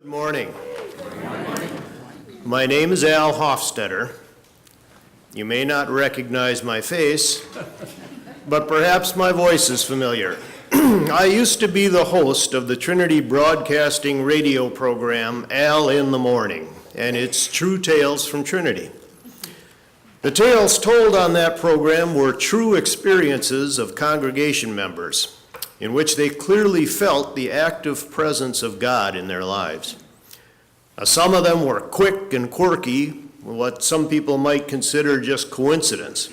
Good morning. My name is Al Hofstetter. You may not recognize my face, but perhaps my voice is familiar. I used to be the host of the Trinity Broadcasting radio program, Al in the Morning, and it's True Tales from Trinity. The tales told on that program were true experiences of congregation members, in which they clearly felt the active presence of God in their lives. Some of them were quick and quirky, what some people might consider just coincidence,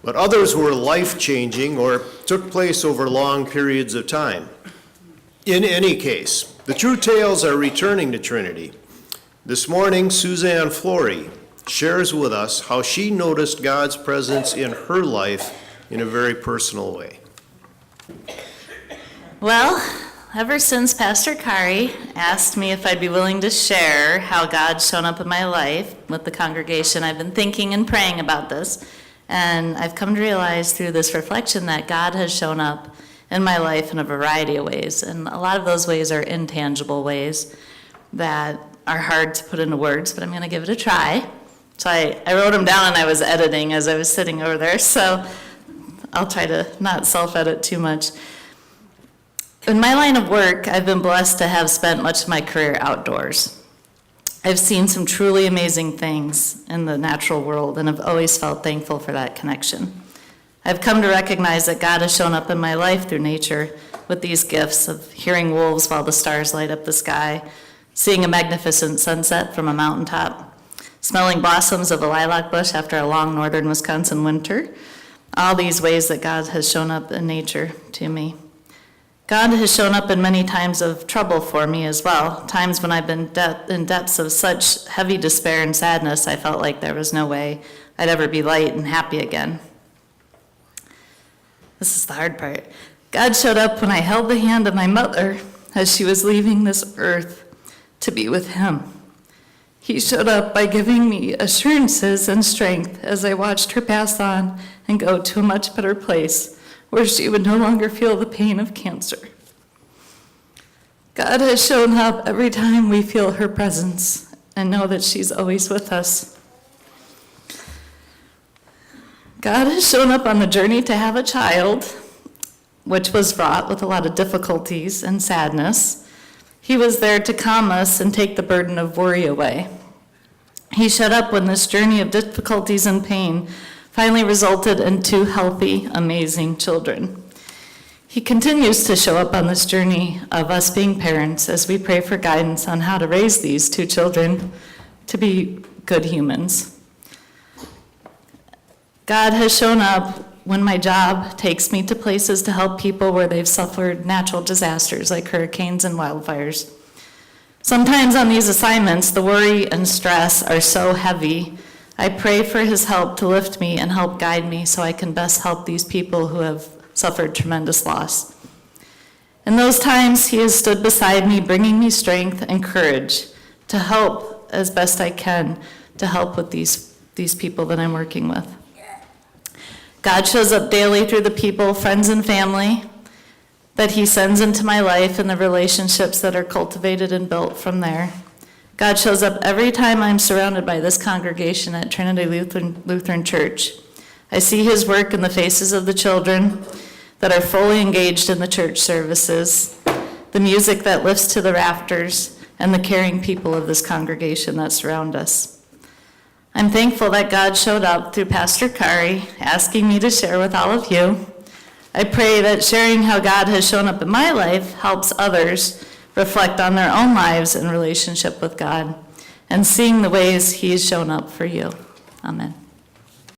but others were life-changing or took place over long periods of time. In any case, the true tales are returning to Trinity. This morning, Suzanne Flory shares with us how she noticed God's presence in her life in a very personal way. Well, ever since Pastor Kari asked me if I'd be willing to share how God's shown up in my life with the congregation, I've been thinking and praying about this, and I've come to realize through this reflection that God has shown up in my life in a variety of ways, and a lot of those ways are intangible ways that are hard to put into words, but I'm going to give it a try. So I wrote them down and I was editing as I was sitting over there, so I'll try to not self-edit too much. In my line of work, I've been blessed to have spent much of my career outdoors. I've seen some truly amazing things in the natural world, and I've always felt thankful for that connection. I've come to recognize that God has shown up in my life through nature with these gifts of hearing wolves while the stars light up the sky, seeing a magnificent sunset from a mountaintop, smelling blossoms of a lilac bush after a long northern Wisconsin winter. All these ways that God has shown up in nature to me. God has shown up in many times of trouble for me as well, times when I've been in depths of such heavy despair and sadness, I felt like there was no way I'd ever be light and happy again. This is the hard part. God showed up when I held the hand of my mother as she was leaving this earth to be with him. He showed up by giving me assurances and strength as I watched her pass on and go to a much better place, where she would no longer feel the pain of cancer. God has shown up every time we feel her presence and know that she's always with us. God has shown up on the journey to have a child, which was fraught with a lot of difficulties and sadness. He was there to calm us and take the burden of worry away. He showed up when this journey of difficulties and pain finally resulted in 2 healthy, amazing children. He continues to show up on this journey of us being parents as we pray for guidance on how to raise these 2 children to be good humans. God has shown up when my job takes me to places to help people where they've suffered natural disasters like hurricanes and wildfires. Sometimes on these assignments, the worry and stress are so heavy, I pray for his help to lift me and help guide me so I can best help these people who have suffered tremendous loss. In those times, he has stood beside me, bringing me strength and courage to help as best I can to help with these people that I'm working with. God shows up daily through the people, friends and family that he sends into my life and the relationships that are cultivated and built from there. God shows up every time I'm surrounded by this congregation at Trinity Lutheran Church. I see his work in the faces of the children that are fully engaged in the church services, the music that lifts to the rafters, and the caring people of this congregation that surround us. I'm thankful that God showed up through Pastor Kari, asking me to share with all of you. I pray that sharing how God has shown up in my life helps others reflect on their own lives in relationship with God, and seeing the ways he has shown up for you. Amen.